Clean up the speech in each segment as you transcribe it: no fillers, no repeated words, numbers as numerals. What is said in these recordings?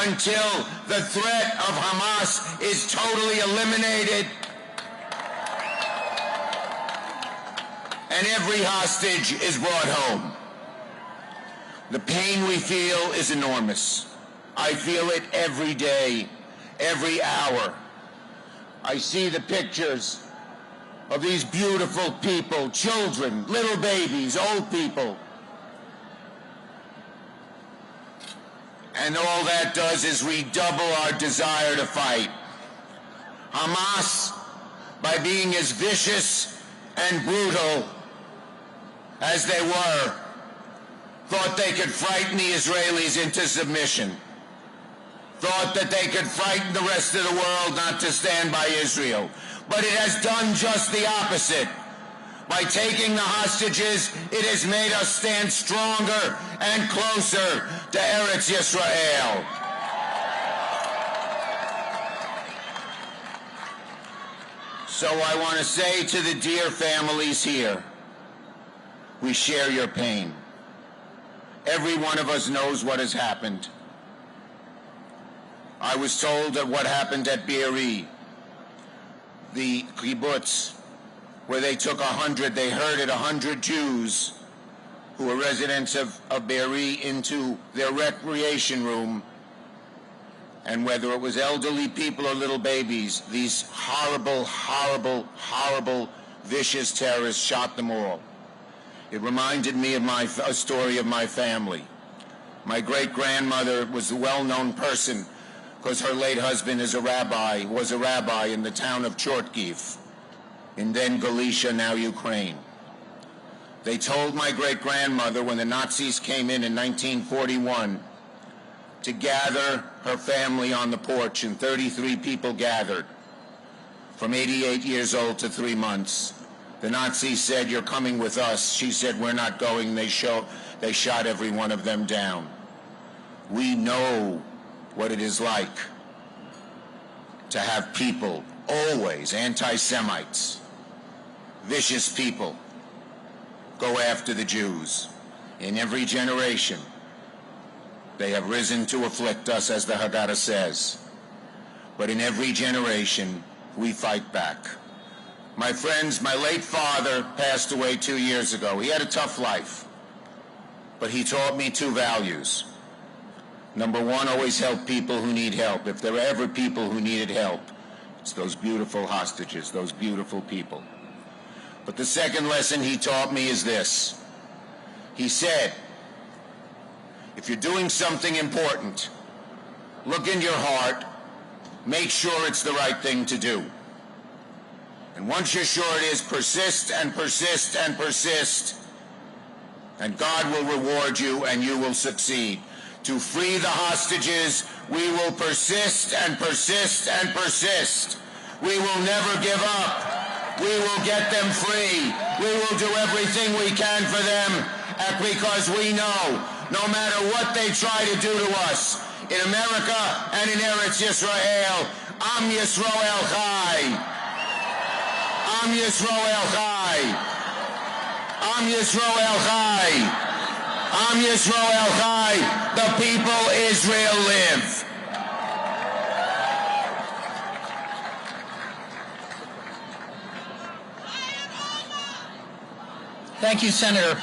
until the threat of Hamas is totally eliminated and every hostage is brought home. The pain we feel is enormous. I feel it every day, every hour. I see the pictures of these beautiful people, children, little babies, old people. And all that does is redouble our desire to fight. Hamas, by being as vicious and brutal as they were, thought they could frighten the Israelis into submission, thought that they could frighten the rest of the world not to stand by Israel. But it has done just the opposite. By taking the hostages, it has made us stand stronger and closer to Eretz Yisrael. So I want to say to the dear families here, we share your pain. Every one of us knows what has happened. I was told that what happened at Be'eri, the kibbutz, where they took 100, they herded 100 Jews who were residents of Be'eri into their recreation room, and whether it was elderly people or little babies, these horrible, horrible, horrible, vicious terrorists shot them all. It reminded me of a story of my family. My great-grandmother was a well-known person because her late husband was a rabbi in the town of Chortkiv, in then Galicia, now Ukraine. They told my great-grandmother when the Nazis came in 1941 to gather her family on the porch, and 33 people gathered from 88 years old to 3 months. The Nazis said, "You're coming with us." She said, "We're not going." They shot every one of them down. We know what it is like to have people, always anti-Semites, vicious people, go after the Jews. In every generation, they have risen to afflict us, as the Haggadah says. But in every generation, we fight back. My friends, my late father passed away 2 years ago. He had a tough life, but he taught me 2 values. Number 1, always help people who need help. If there are ever people who needed help, it's those beautiful hostages, those beautiful people. But the second lesson he taught me is this. He said, if you're doing something important, look in your heart, make sure it's the right thing to do. And once you're sure it is, persist and persist and persist, and God will reward you and you will succeed. To free the hostages, we will persist and persist and persist. We will never give up. We will get them free. We will do everything we can for them, because we know no matter what they try to do to us, in America and in Eretz Yisrael, Am Yisrael Chai. Am Yisrael Chai. Am Yisrael Chai. Am Yisrael Chai. The people Israel live. Thank you, Senator.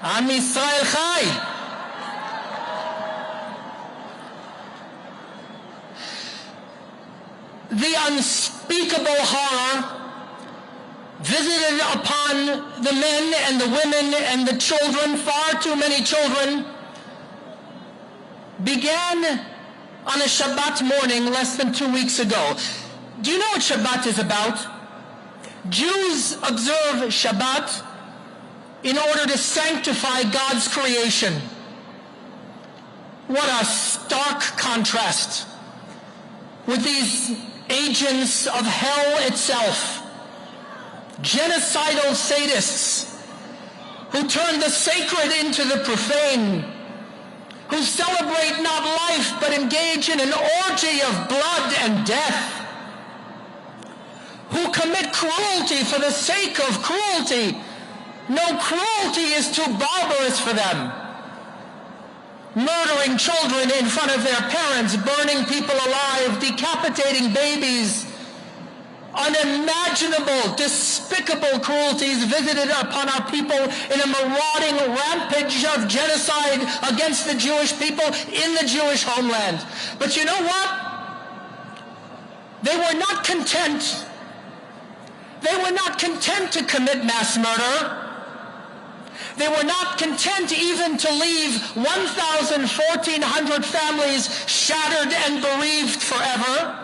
Am Yisrael Chai. The unspeakable horror visited upon the men and the women and the children, far too many children, began on a Shabbat morning less than 2 weeks ago. Do you know what Shabbat is about? Jews observe Shabbat in order to sanctify God's creation. What a stark contrast with these agents of hell itself, genocidal sadists who turn the sacred into the profane, who celebrate not life but engage in an orgy of blood and death, who commit cruelty for the sake of cruelty. No cruelty is too barbarous for them. murdering children in front of their parents, burning people alive, decapitating babies, unimaginable, despicable cruelties visited upon our people in a marauding rampage of genocide against the Jewish people in the Jewish homeland. But you know what? They were not content. They were not content to commit mass murder. They were not content even to leave 1,400 families shattered and bereaved forever.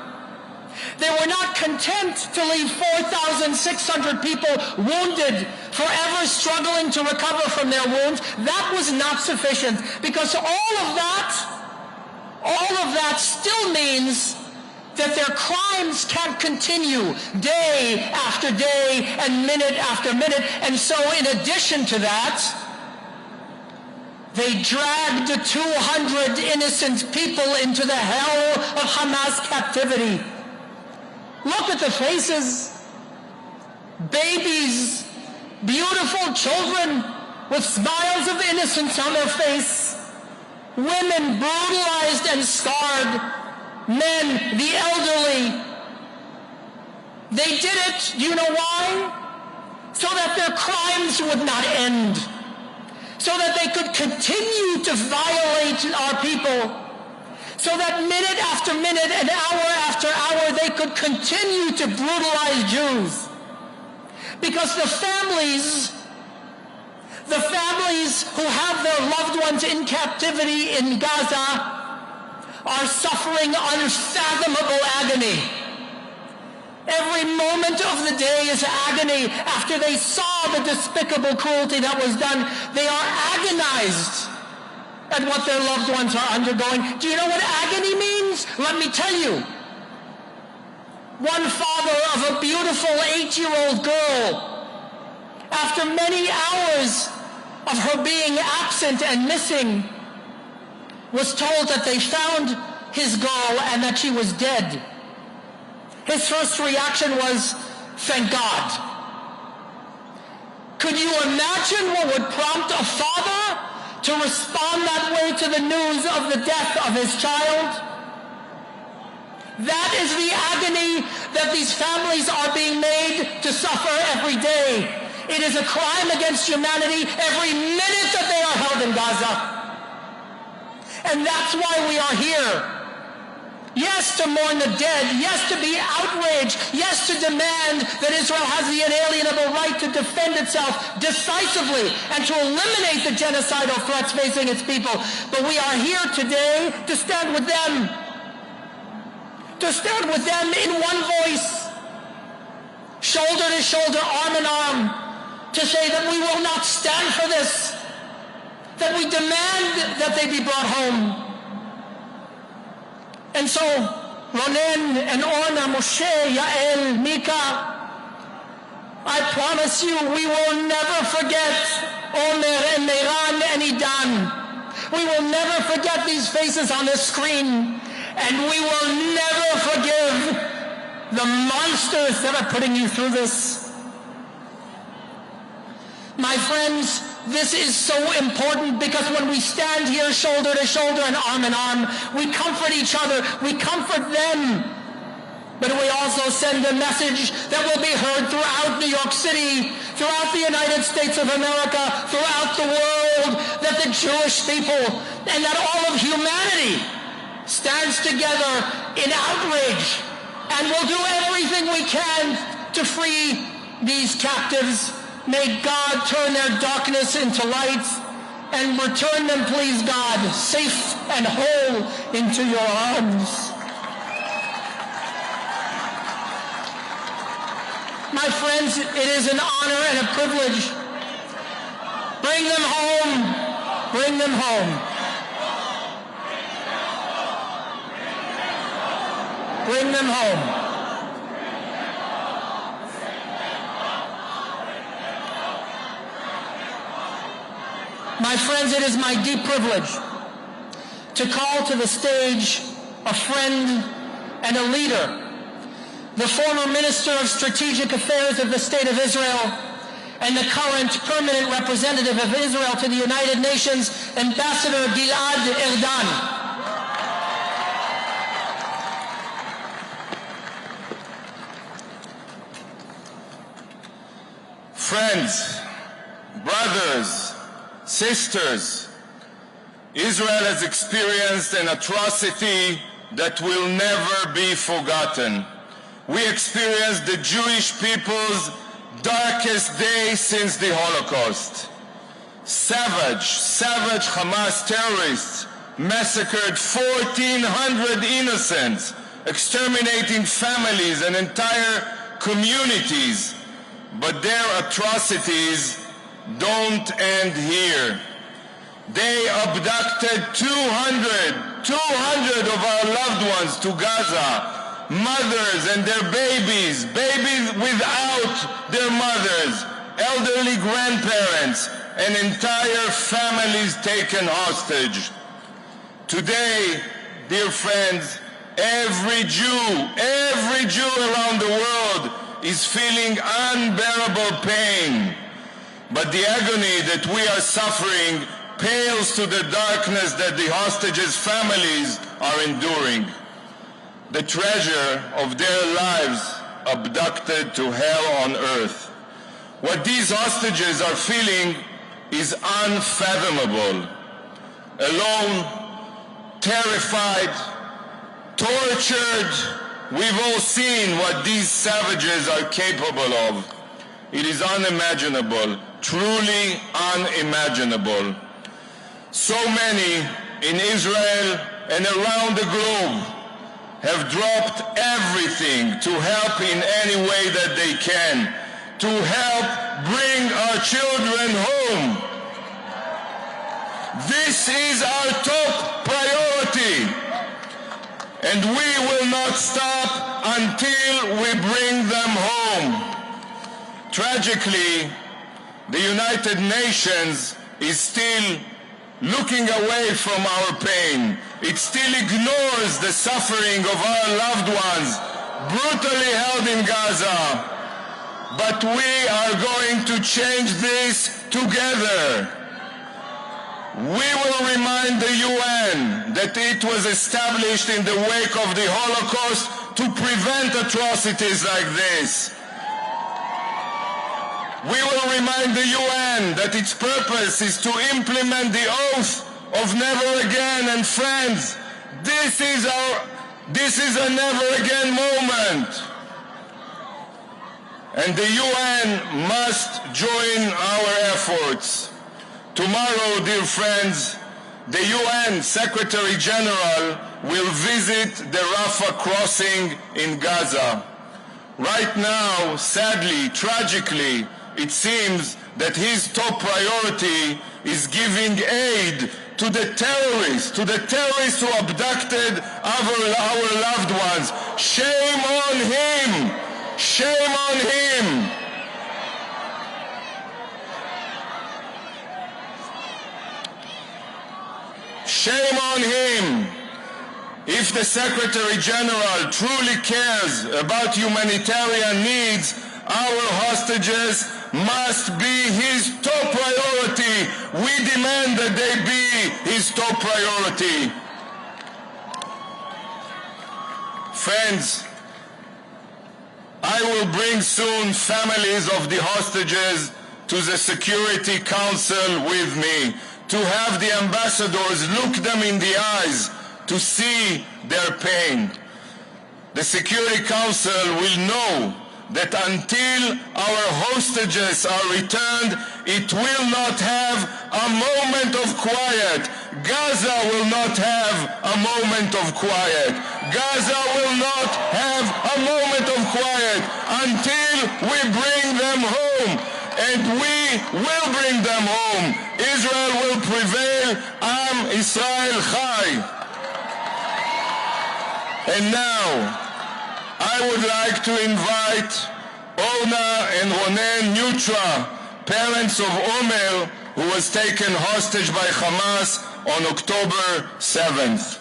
They were not content to leave 4,600 people wounded, forever struggling to recover from their wounds. That was not sufficient, because all of that still means that their crimes can't continue day after day and minute after minute. And so in addition to that, they dragged 200 innocent people into the hell of Hamas captivity. Look at the faces. Babies, beautiful children with smiles of innocence on their face. Women brutalized and scarred. Men, the elderly. They did it, do you know why? So that their crimes would not end. So that they could continue to violate our people. So that minute after minute and hour after hour they could continue to brutalize Jews. Because the families who have their loved ones in captivity in Gaza are suffering unfathomable agony. Every moment of the day is agony. After they saw the despicable cruelty that was done, they are agonized at what their loved ones are undergoing. Do you know what agony means? Let me tell you. One father of a beautiful 8-year-old girl, after many hours of her being absent and missing, was told that they found his girl and that she was dead. His first reaction was, thank God. Could you imagine what would prompt a father to respond that way to the news of the death of his child? That is the agony that these families are being made to suffer every day. It is a crime against humanity every minute that they are held in Gaza. And that's why we are here. Yes, to mourn the dead. Yes, to be outraged. Yes, to demand that Israel has the inalienable right to defend itself decisively and to eliminate the genocidal threats facing its people. But we are here today to stand with them. To stand with them in one voice. Shoulder to shoulder, arm in arm. To say that we will not stand for this. That we demand that they be brought home. And so, Ronen and Orna, Moshe, Yael, Mika, I promise you we will never forget Omer and Meiran and Idan. We will never forget these faces on the screen. And we will never forgive the monsters that are putting you through this. My friends, this is so important because when we stand here shoulder to shoulder and arm in arm, we comfort each other, we comfort them. But we also send a message that will be heard throughout New York City, throughout the United States of America, throughout the world, that the Jewish people and that all of humanity stands together in outrage and will do everything we can to free these captives. May God turn their darkness into light and return them, please God, safe and whole into your arms. My friends, it is an honor and a privilege. Bring them home. Bring them home. Bring them home. My friends, it is my deep privilege to call to the stage a friend and a leader, the former Minister of Strategic Affairs of the State of Israel, and the current permanent representative of Israel to the United Nations, Ambassador Gilad Erdan. Friends, brothers, sisters, Israel has experienced an atrocity that will never be forgotten. We experienced the Jewish people's darkest day since the Holocaust. Savage Hamas terrorists massacred 1,400 innocents, exterminating families and entire communities. But their atrocities don't end here. They abducted 200 of our loved ones to Gaza, mothers and their babies without their mothers, elderly grandparents, and entire families taken hostage. Today, dear friends, every Jew around the world is feeling unbearable pain. But the agony that we are suffering pales to the darkness that the hostages' families are enduring. The treasure of their lives abducted to hell on earth. What these hostages are feeling is unfathomable. Alone, terrified, tortured, we've all seen what these savages are capable of. It is unimaginable, truly unimaginable. So many in Israel and around the globe have dropped everything to help in any way that they can, to help bring our children home. This is our top priority, and we will not stop until we bring them home. Tragically, the United Nations is still looking away from our pain. It still ignores the suffering of our loved ones brutally held in Gaza. But we are going to change this together. We will remind the UN that it was established in the wake of the Holocaust to prevent atrocities like this. We will remind the UN that its purpose is to implement the oath of never again. And friends, this is a never again moment. And the UN must join our efforts. Tomorrow, dear friends, the UN Secretary General will visit the Rafah crossing in Gaza. Right now, sadly, tragically, it seems that his top priority is giving aid to the terrorists who abducted our loved ones. Shame on him! Shame on him! Shame on him! If the Secretary General truly cares about humanitarian needs, our hostages must be his top priority. We demand that they be his top priority. Friends, I will bring soon families of the hostages to the Security Council with me, to have the ambassadors look them in the eyes to see their pain. The Security Council will know that until our hostages are returned, it will not have a moment of quiet. Gaza will not have a moment of quiet. Gaza will not have a moment of quiet until we bring them home. And we will bring them home. Israel will prevail. Am Israel Chai. And now, I would like to invite Orna and Ronen Nutra, parents of Omer, who was taken hostage by Hamas on October 7th.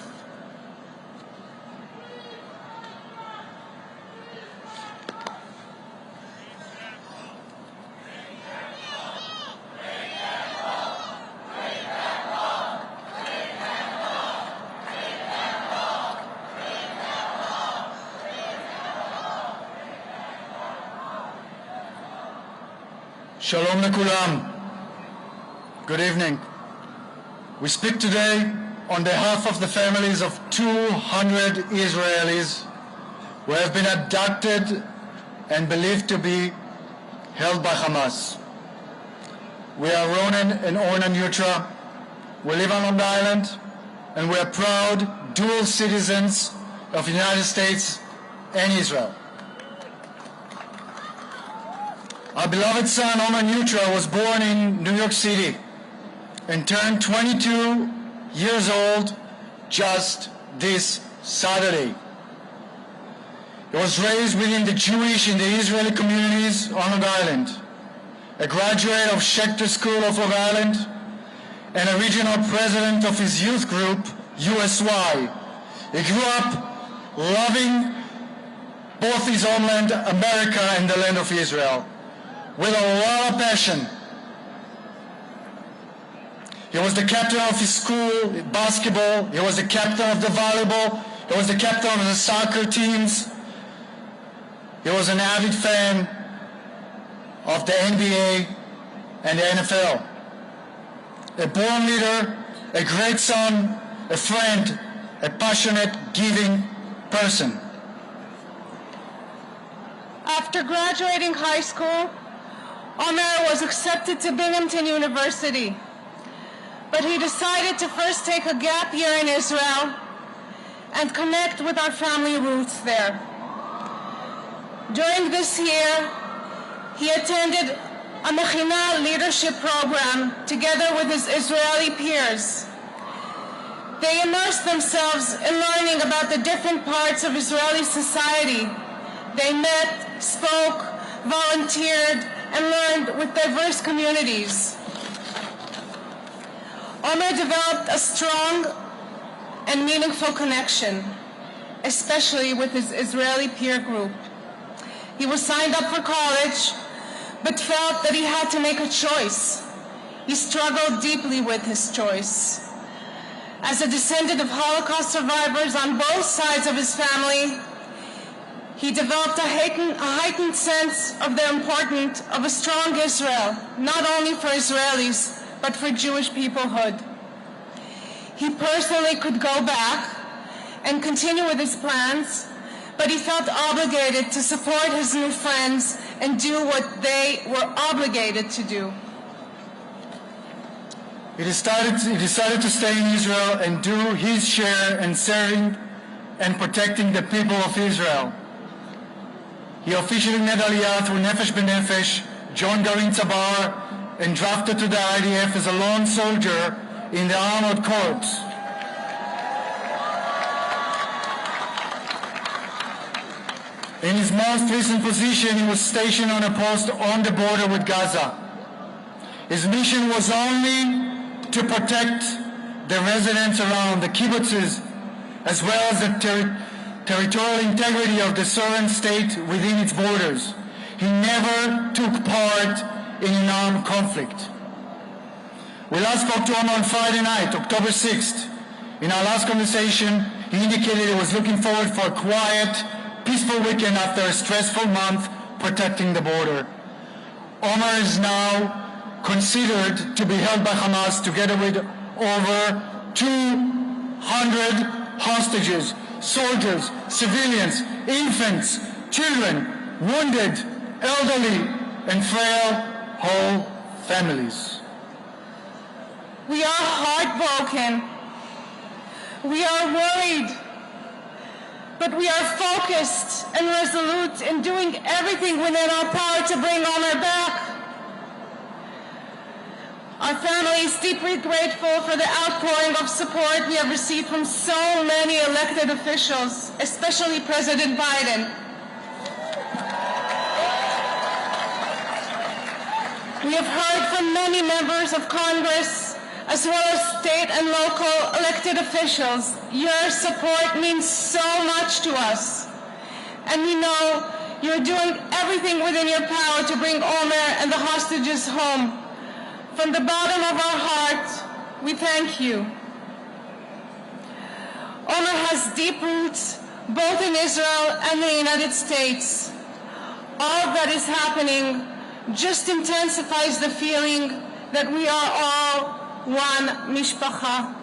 Shalom lekulam. Good evening. We speak today on behalf of the families of 200 Israelis who have been abducted and believed to be held by Hamas. We are Ronen and Orna Neutra. We live on Long Island, and we are proud dual citizens of the United States and Israel. Our beloved son, Omer Neutra, was born in New York City and turned 22 years old just this Saturday. He was raised within the Jewish and the Israeli communities on Long Island, a graduate of Schechter School of Long Island, and a regional president of his youth group, USY. He grew up loving both his homeland, America, and the land of Israel, with a lot of passion. He was the captain of his school basketball. He was the captain of the volleyball. He was the captain of the soccer teams. He was an avid fan of the NBA and the NFL. A born leader, a great son, a friend, a passionate, giving person. After graduating high school, Omer was accepted to Binghamton University, but he decided to first take a gap year in Israel and connect with our family roots there. During this year, he attended a Mechina leadership program together with his Israeli peers. They immersed themselves in learning about the different parts of Israeli society. They met, spoke, volunteered, and learned with diverse communities. Omer developed a strong and meaningful connection, especially with his Israeli peer group. He was signed up for college, but felt that he had to make a choice. He struggled deeply with his choice. As a descendant of Holocaust survivors on both sides of his family, he developed a heightened sense of the importance of a strong Israel, not only for Israelis, but for Jewish peoplehood. He personally could go back and continue with his plans, but he felt obligated to support his new friends and do what they were obligated to do. He decided to stay in Israel and do his share in serving and protecting the people of Israel. He officially made Aliyah through Nefesh B'Nefesh, joined Garin Tzabar, and drafted to the IDF as a lone soldier in the Armored Corps. In his most recent position, he was stationed on a post on the border with Gaza. His mission was only to protect the residents around the kibbutzes, as well as the territorial integrity of the sovereign state within its borders. He never took part in an armed conflict. We last spoke to him on Friday night, October 6th. In our last conversation, he indicated he was looking forward for a quiet, peaceful weekend after a stressful month protecting the border. Omer is now considered to be held by Hamas together with over 200 hostages, soldiers, civilians, infants, children, wounded, elderly, and frail whole families. We are heartbroken. We are worried. But we are focused and resolute in doing everything within our power to bring Omer back. Our family is deeply grateful for the outpouring of support we have received from so many elected officials, especially President Biden. We have heard from many members of Congress, as well as state and local elected officials. Your support means so much to us. And we know you're doing everything within your power to bring Omer and the hostages home. From the bottom of our heart, we thank you. Omer has deep roots both in Israel and the United States. All that is happening just intensifies the feeling that we are all one mishpacha,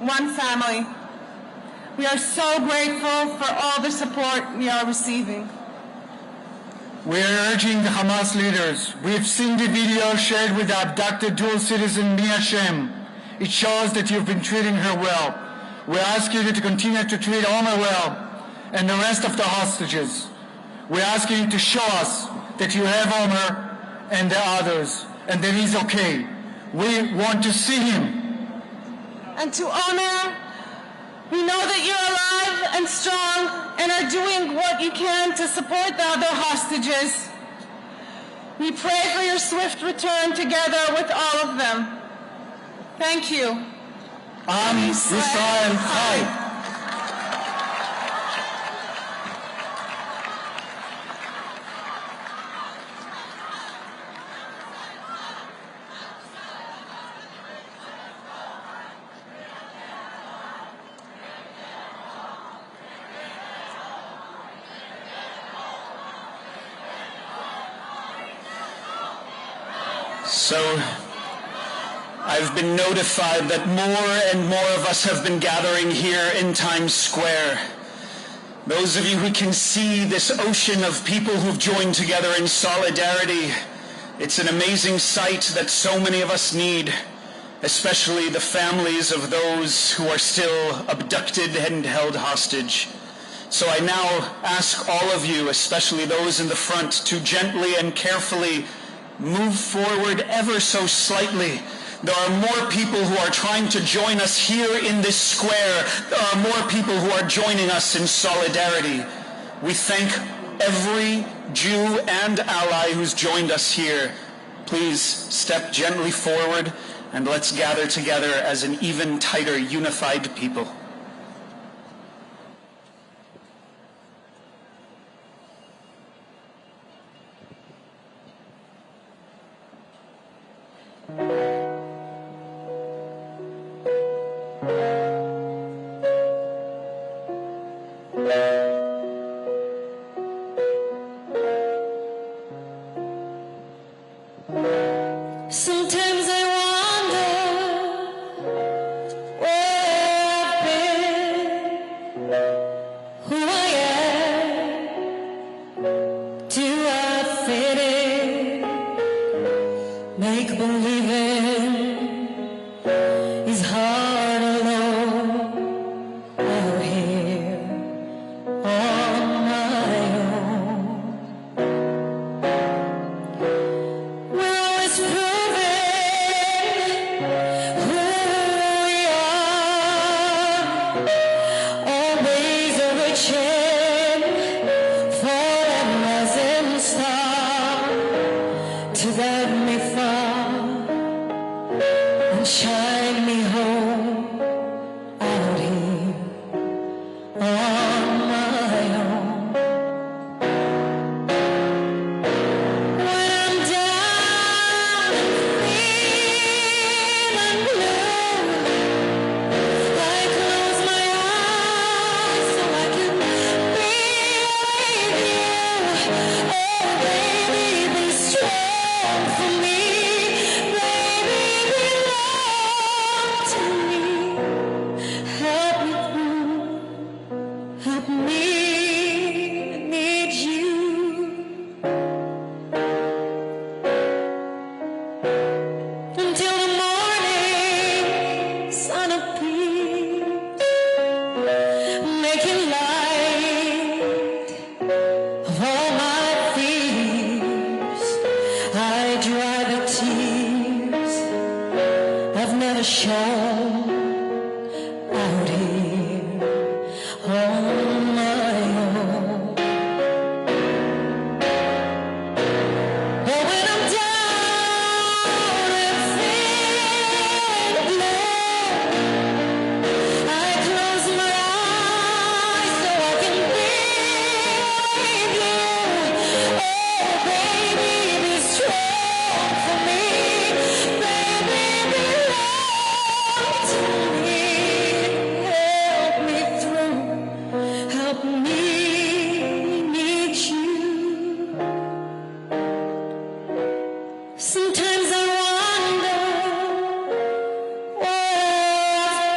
one family. We are so grateful for all the support we are receiving. We are urging the Hamas leaders. We have seen the video shared with the abducted dual citizen Mia Shem. It shows that you've been treating her well. We ask you to continue to treat Omer well and the rest of the hostages. We ask you to show us that you have Omer and the others and that he's okay. We want to see him. And to Omer, we know that you're alive and strong and are doing what you can to support the other hostages. We pray for your swift return together with all of them. Thank you. Am Yisrael Chai. So, I've been notified that more and more of us have been gathering here in Times Square. Those of you who can see this ocean of people who've joined together in solidarity, it's an amazing sight that so many of us need, especially the families of those who are still abducted and held hostage. So I now ask all of you, especially those in the front, to gently and carefully move forward ever so slightly. There are more people who are trying to join us here in this square. There are more people who are joining us in solidarity. We thank every Jew and ally who's joined us here. Please step gently forward and let's gather together as an even tighter, unified people. Sometimes I wonder where I've been, who I am, do I fit in? Make believing is hard alone.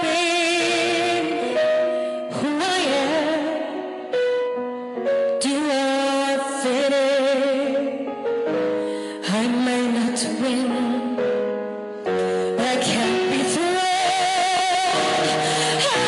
being who I am? Do I fit in? I may not win, but I can't be thrown out here on my head.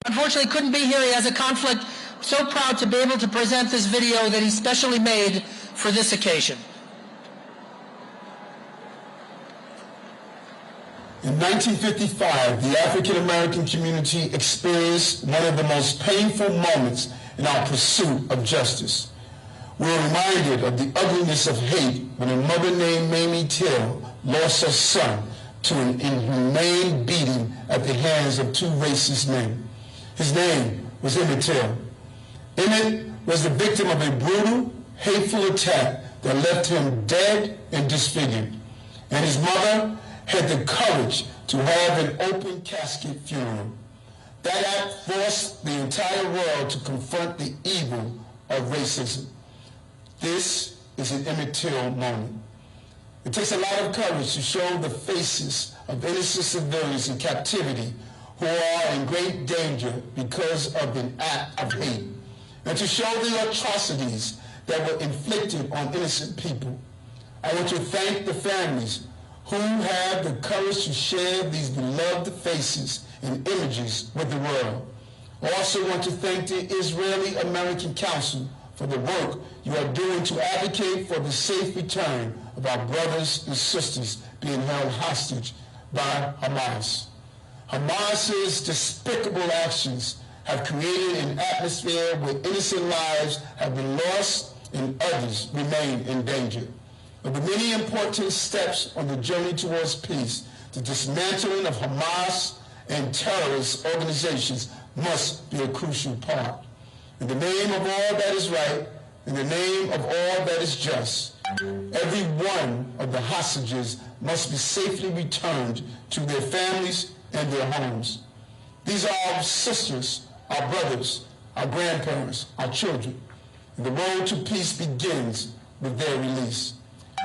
Unfortunately, couldn't be here. He has a conflict. So proud to be able to present this video that he specially made for this occasion. In 1955, the African American community experienced one of the most painful moments in our pursuit of justice. We were reminded of the ugliness of hate when a mother named Mamie Till lost her son to an inhumane beating at the hands of two racist men. His name was Emmett Till. Emmett was the victim of a brutal, hateful attack that left him dead and disfigured. And his mother had the courage to have an open casket funeral. That act forced the entire world to confront the evil of racism. This is an Emmett Till moment. It takes a lot of courage to show the faces of innocent civilians in captivity who are in great danger because of an act of hate, and to show the atrocities that were inflicted on innocent people. I want to thank the families who have the courage to share these beloved faces and images with the world. I also want to thank the Israeli American Council for the work you are doing to advocate for the safe return of our brothers and sisters being held hostage by Hamas. Hamas's despicable actions have created an atmosphere where innocent lives have been lost and others remain in danger. Of the many important steps on the journey towards peace, the dismantling of Hamas and terrorist organizations must be a crucial part. In the name of all that is right, in the name of all that is just, every one of the hostages must be safely returned to their families and their homes. These are our sisters, our brothers, our grandparents, our children. And the road to peace begins with their release.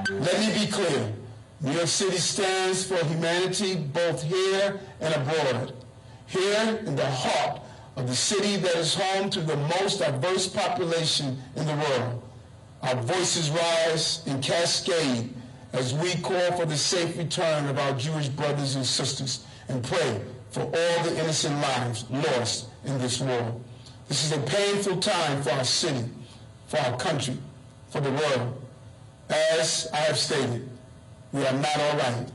Let me be clear. New York City stands for humanity both here and abroad. Here in the heart of the city that is home to the most diverse population in the world, our voices rise and cascade as we call for the safe return of our Jewish brothers and sisters and pray for all the innocent lives lost in this war. This is a painful time for our city, for our country, for the world. As I have stated, we are not all right.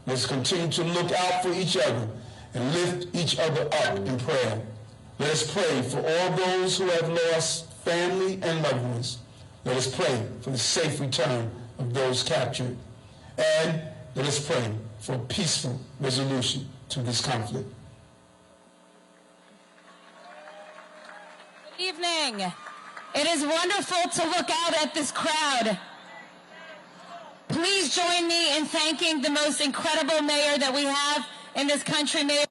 Let's continue to look out for each other and lift each other up in prayer. Let us pray for all those who have lost family and loved ones. Let us pray for the safe return of those captured. And let us pray for peaceful resolution to this conflict. Good evening. It is wonderful to look out at this crowd. Please join me in thanking the most incredible mayor that we have in this country, Mayor.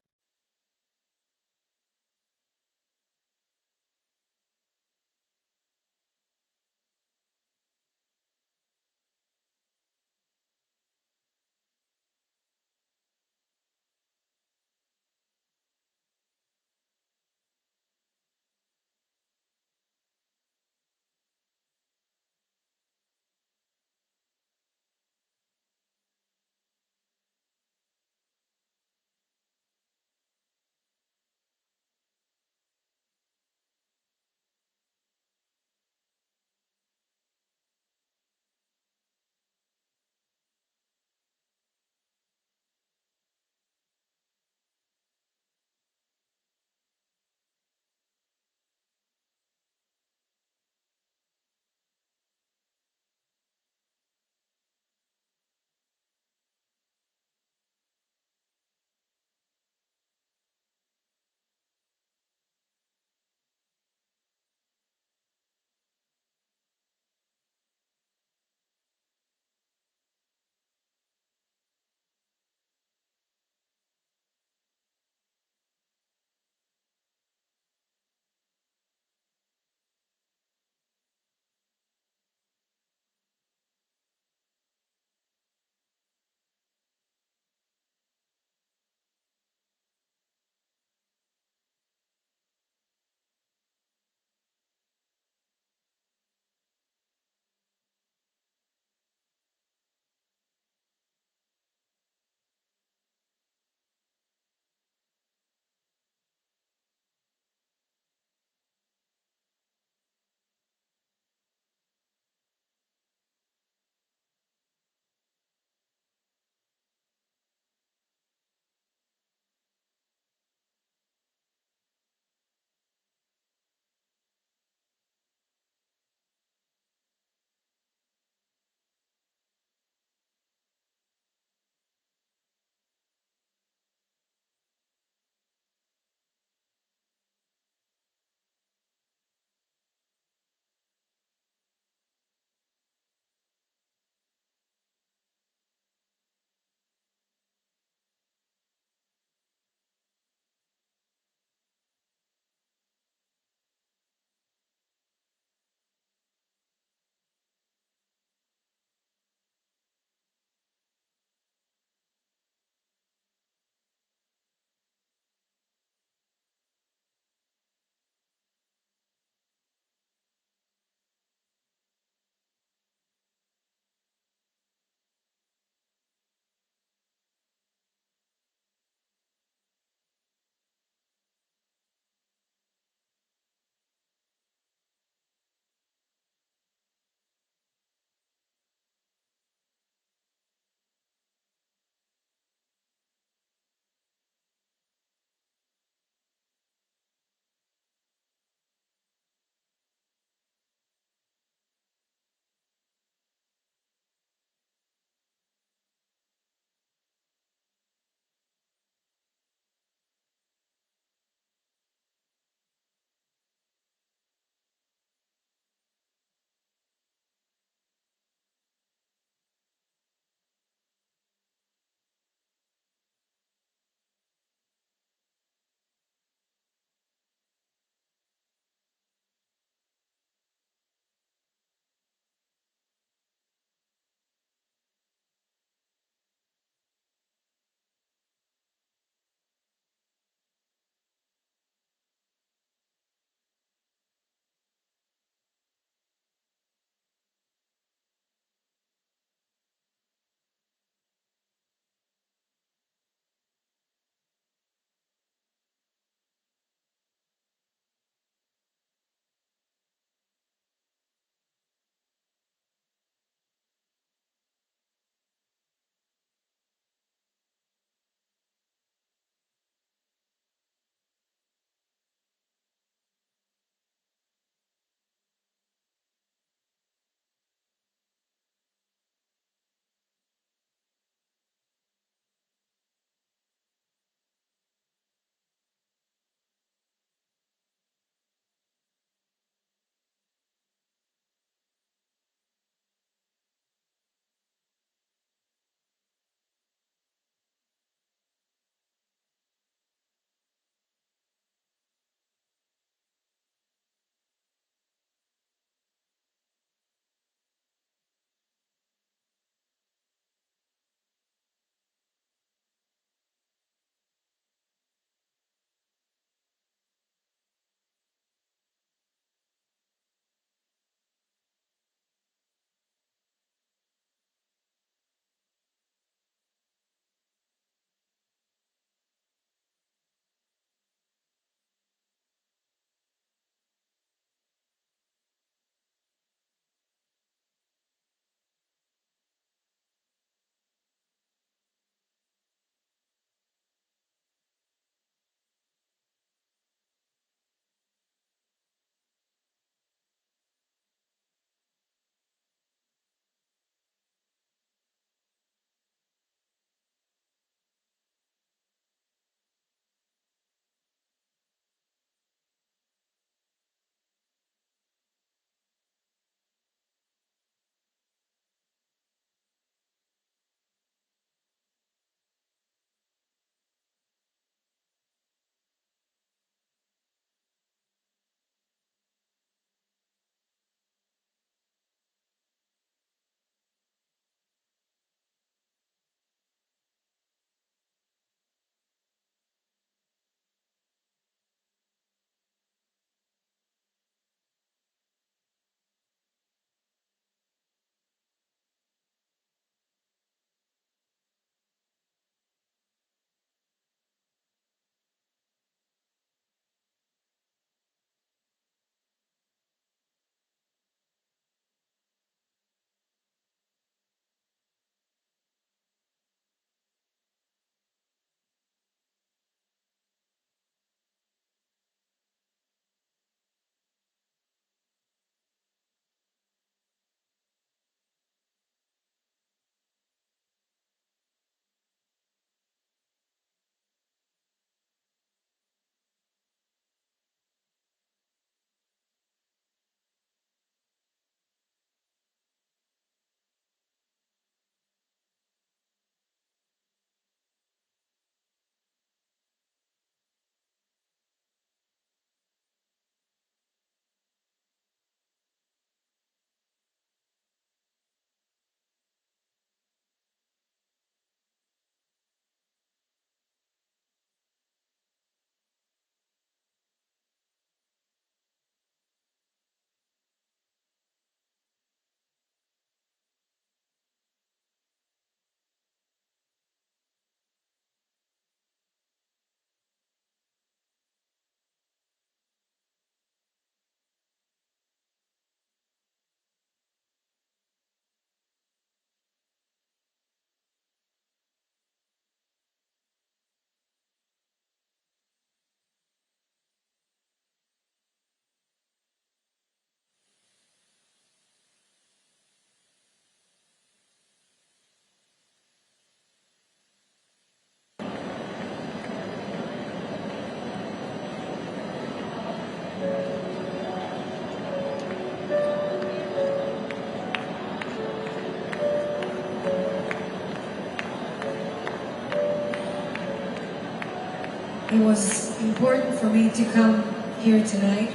it was important for me to come here tonight,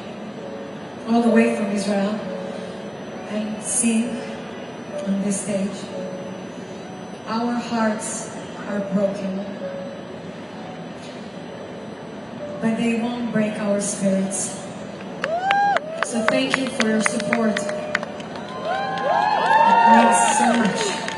all the way from Israel, and sing on this stage. Our hearts are broken, but they won't break our spirits. So thank you for your support. It means so much.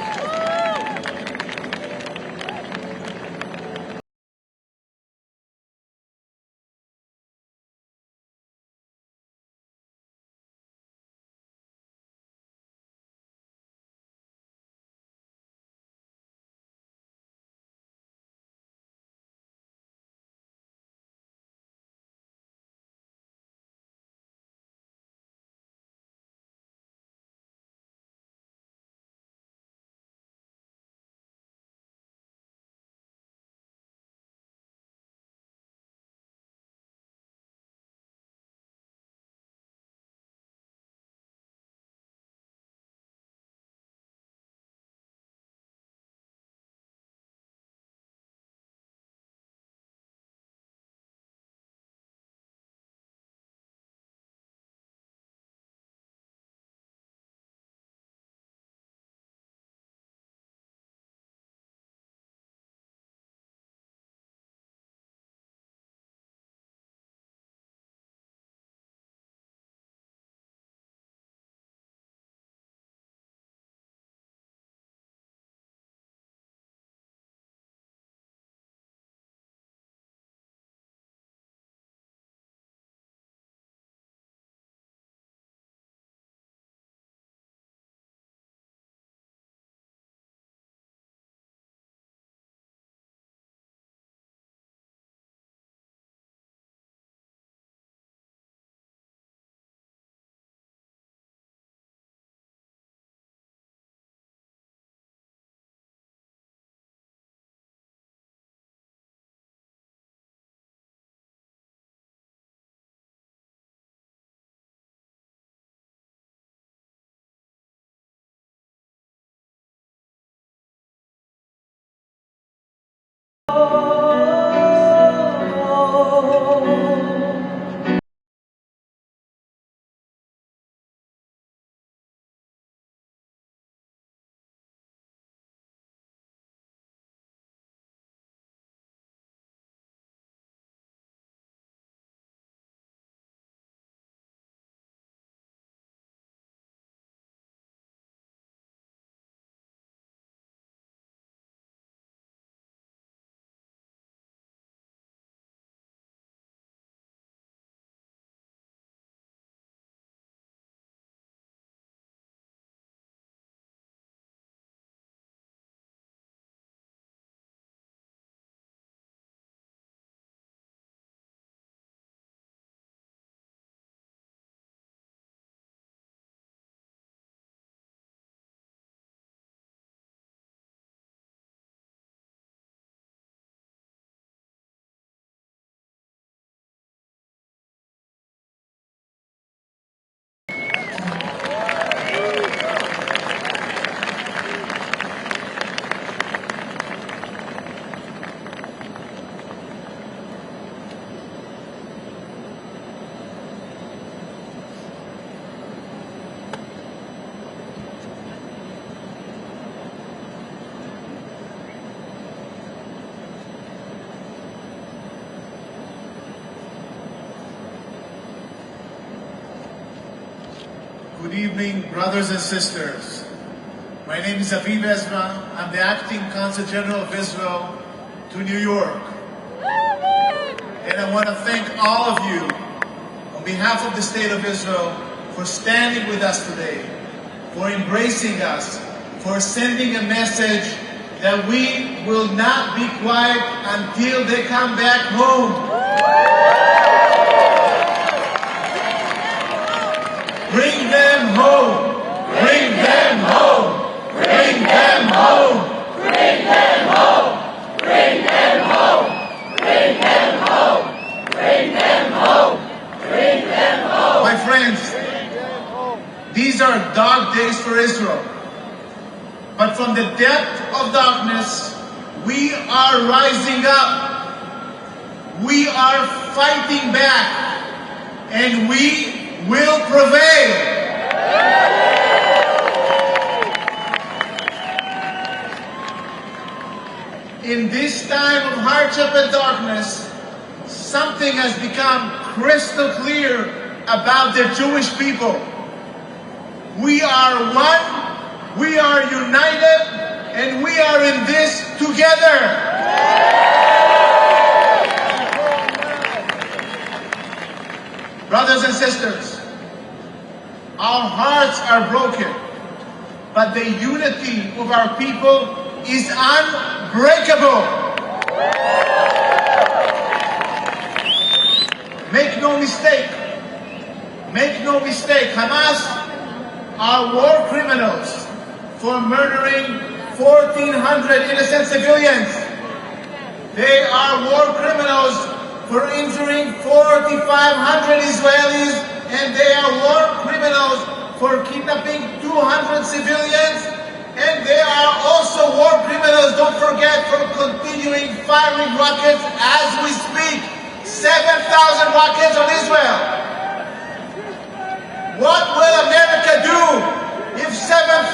Good evening, brothers and sisters. My name is Aviv Ezra. I'm the Acting Consul General of Israel to New York. And I want to thank all of you on behalf of the State of Israel for standing with us today, for embracing us, for sending a message that we will not be quiet until they come back home. Bring them home! Bring them home! Bring them home! Bring them home! Bring them home! Bring them home! Bring them home! Bring them home! My friends, these are dark days for Israel. But from the depth of darkness, we are rising up. We are fighting back, and we will prevail. In this time of hardship and darkness, something has become crystal clear about the Jewish people. We are one, we are united, and we are in this together. Brothers and sisters, our hearts are broken, but the unity of our people is unbreakable. Make no mistake, Hamas are war criminals for murdering 1,400 innocent civilians. They are war criminals for injuring 4,500 Israelis, and they are war criminals for kidnapping 200 civilians, and they are also war criminals, don't forget, for continuing firing rockets as we speak. 7,000 rockets on Israel. What will America do if 7,000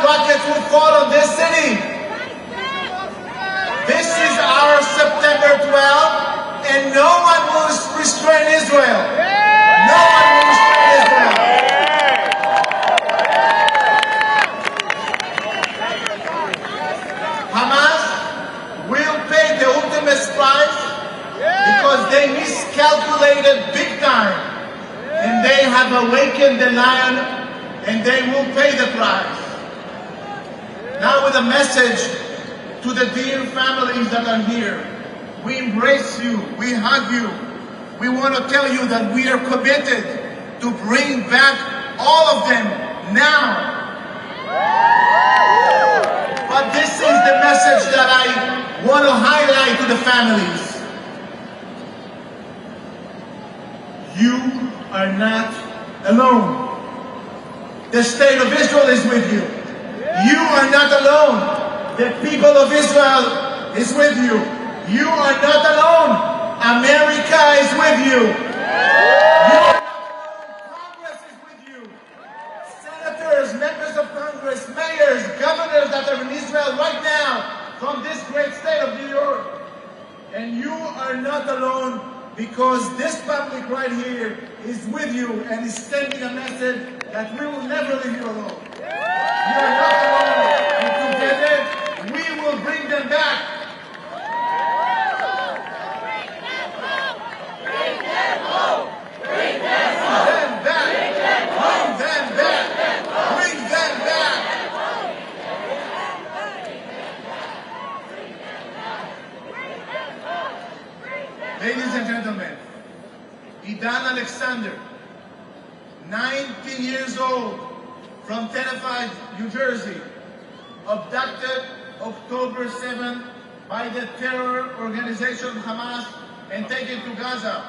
rockets would fall on this city? This is our September 12th, and no one will restrain Israel. No one will restrain Israel. Hamas will pay the ultimate price because they miscalculated big time, and they have awakened the lion, and they will pay the price. Now with a message to the dear families that are here. We embrace you, we hug you. We want to tell you that we are committed to bring back all of them now. But this is the message that I want to highlight to the families. You are not alone. The state of Israel is with you. You are not alone. The people of Israel is with you. You are not alone. America is with you. You are not alone. Congress is with you. Senators, members of Congress, mayors, governors that are in Israel right now from this great state of New York. And you are not alone, because this public right here is with you and is sending a message that we will never leave you alone. You are not alone, and together we will bring them back. Bring them home! Bring them home! Bring them back! Bring them back! Bring them back! Ladies and gentlemen, Idan Alexander, 19 years old, from Tenafly, New Jersey, abducted October 7th by the terror organization Hamas and taken to Gaza.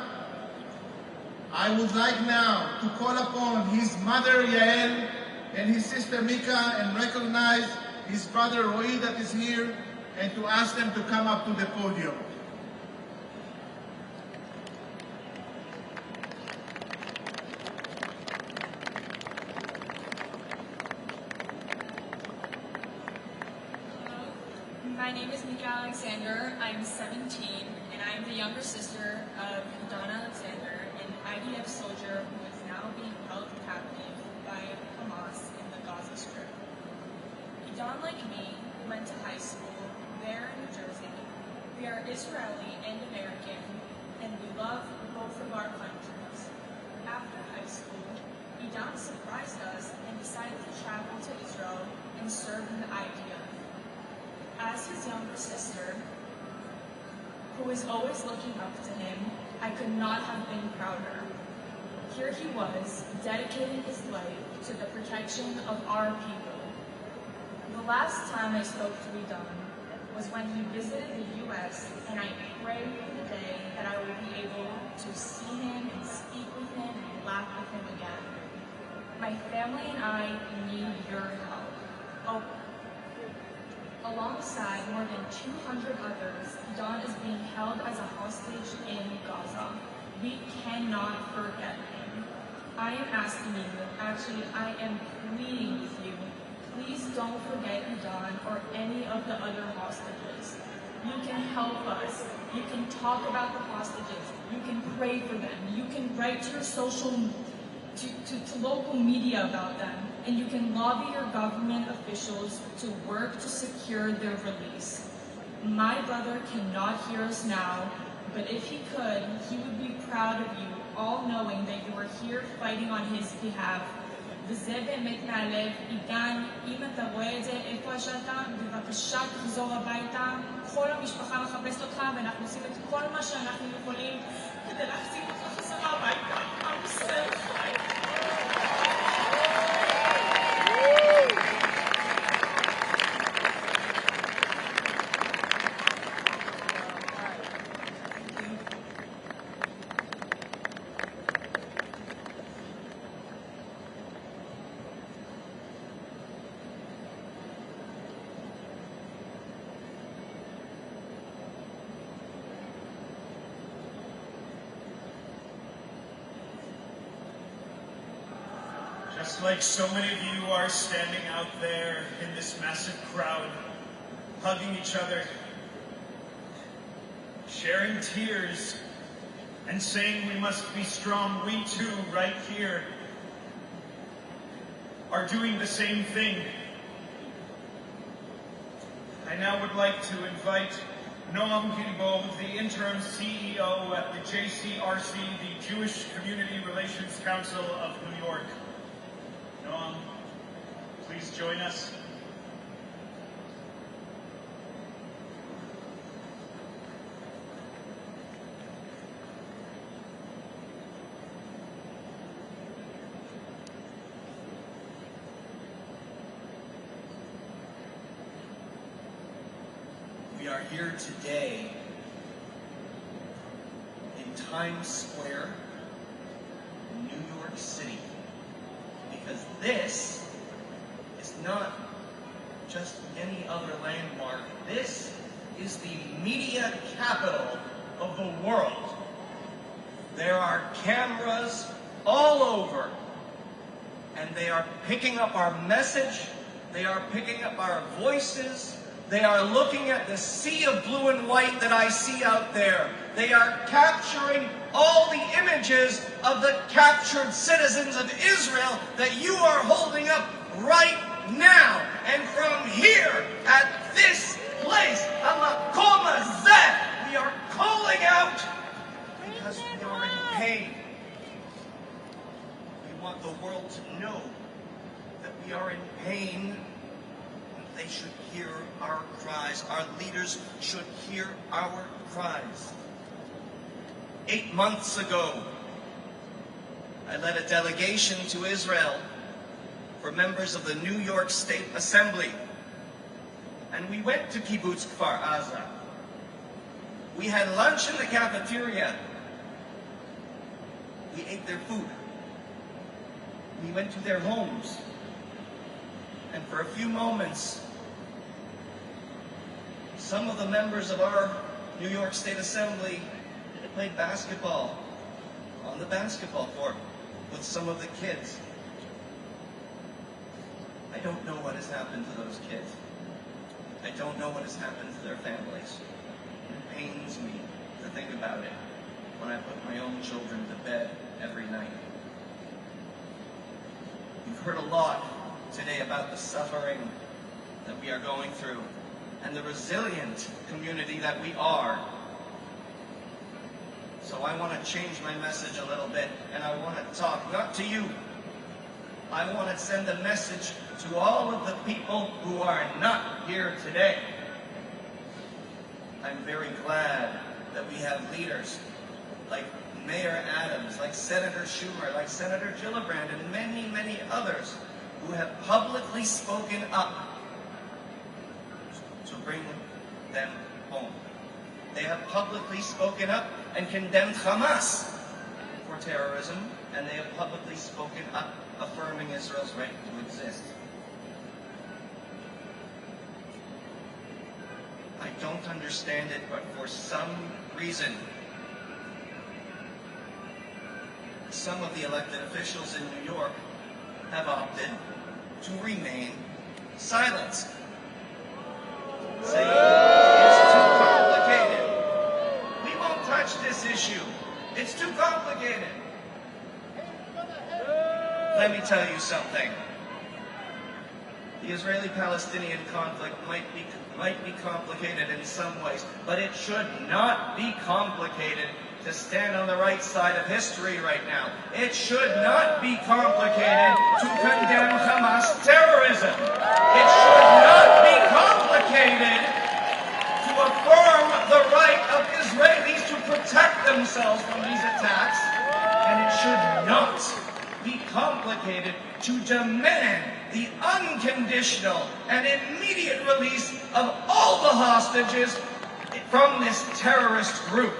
I would like now to call upon his mother Yael and his sister Mika and recognize his brother Roy that is here, and to ask them to come up to the podium. My name is Mika Alexander. I'm 17, and I'm the younger sister of Idan Alexander, an IDF soldier who is now being held captive by Hamas in the Gaza Strip. Idan, like me, went to high school there in New Jersey. We are Israeli and American, and we love both of our countries. After high school, Idan surprised us and decided to travel to Israel and serve in the IDF. As his younger sister, who is always looking up to him, I could not have been prouder. Here he was, dedicating his life to the protection of our people. The last time I spoke to Idan was when he visited the U.S., and I prayed for the day that I would be able to see him and speak with him and laugh with him again. My family and I need your help. Alongside more than 200 others, Don is being held as a hostage in Gaza. We cannot forget him. I am asking you, actually I am pleading with you, please don't forget Don or any of the other hostages. You can help us. You can talk about the hostages. You can pray for them. You can write to your to local media about them. And you can lobby your government officials to work to secure their release. My brother cannot hear us now, but if he could, he would be proud of you, all knowing that you are here fighting on his behalf. וזה באמת מהלב. עידן, אם אתה רואה את זה, איפה שאתה, בבקשה תחזור הביתה. כל המשפחה מחפשת אותך, ואנחנו עושים את כל מה שאנחנו יכולים כדי להחזיר אותך חזרה הביתה. עם ישראל חי. Just like so many of you are standing out there in this massive crowd, hugging each other, sharing tears, and saying we must be strong, we too, right here, are doing the same thing. I now would like to invite Noam Gilbo, the interim CEO at the JCRC, the Jewish Community Relations Council of New York. Noam, please join us. We are here today in Times Square, New York City, because this is not just any other landmark. This is the media capital of the world. There are cameras all over, and they are picking up our message, they are picking up our voices, they are looking at the sea of blue and white that I see out there. They are capturing all the images of the captured citizens of Israel that you are holding up right now. And from here, at this place, Hamakom Hazeh, we are calling out because we are in pain. We want the world to know that we are in pain. They should hear our cries. Our leaders should hear our cries. 8 months ago, I led a delegation to Israel for members of the New York State Assembly. And we went to Kibbutz Kfar Aza. We had lunch in the cafeteria. We ate their food. We went to their homes. And for a few moments, some of the members of our New York State Assembly played basketball on the basketball court with some of the kids. I don't know what has happened to those kids. I don't know what has happened to their families. It pains me to think about it when I put my own children to bed every night. You've heard a lot today about the suffering that we are going through and the resilient community that we are. So I want to change my message a little bit, and I want to talk not to you. I want to send a message to all of the people who are not here today. I'm very glad that we have leaders like Mayor Adams, like Senator Schumer, like Senator Gillibrand, and many, many others who have publicly spoken up to bring them home. They have publicly spoken up and condemned Hamas for terrorism, and they have publicly spoken up affirming Israel's right to exist. don't understand it, but for some reason, some of the elected officials in New York have opted to remain silent. Saying it's too complicated. We won't touch this issue. It's too complicated. Let me tell you something. The Israeli-Palestinian conflict might be complicated in some ways, but it should not be complicated to stand on the right side of history right now. It should not be complicated to condemn Hamas terrorism. It should not be complicated to affirm the right of Israelis to protect themselves from these attacks. And it should not be complicated to demand the unconditional and immediate release of all the hostages from this terrorist group.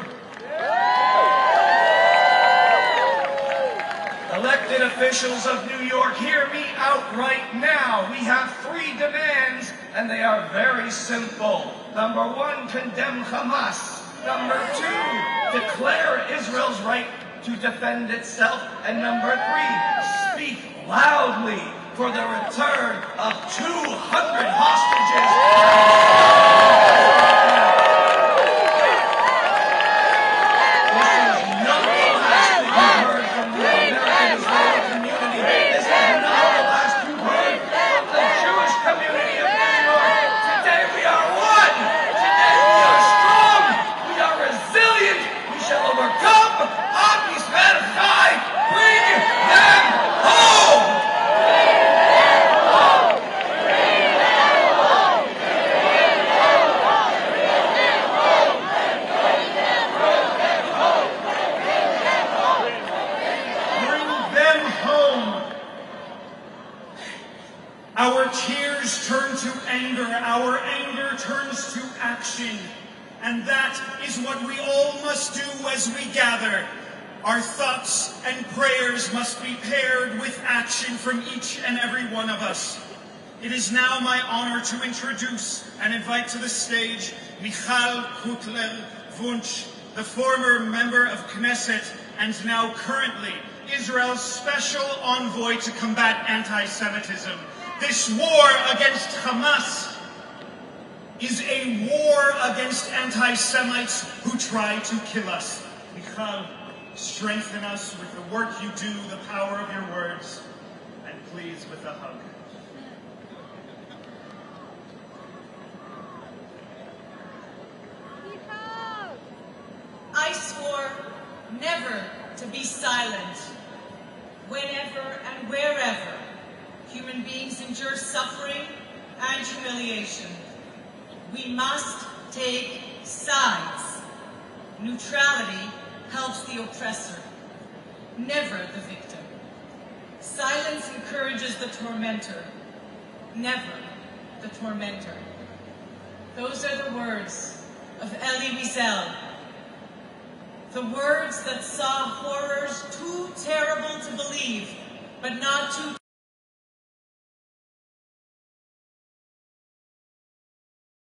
Elected officials of New York, hear me out right now. We have 3 demands, and they are very simple. Number 1, condemn Hamas. Number 2, declare Israel's right to defend itself. And number 3, speak loudly for the return of 200 hostages. Our tears turn to anger, our anger turns to action. And that is what we all must do as we gather. Our thoughts and prayers must be paired with action from each and every one of us. It is now my honor to introduce and invite to the stage Michal Kutler-Wunsch, the former member of Knesset and now currently Israel's special envoy to combat anti-Semitism. This war against Hamas is a war against anti-Semites who try to kill us. Michal, strengthen us with the work you do, the power of your words, and please with a hug. I swore never to be silent whenever and wherever human beings endure suffering and humiliation. We must take sides. Neutrality helps the oppressor, never the victim. Silence encourages the tormentor, never the tormentor. Those are the words of Elie Wiesel, the words that saw horrors too terrible to believe, but not too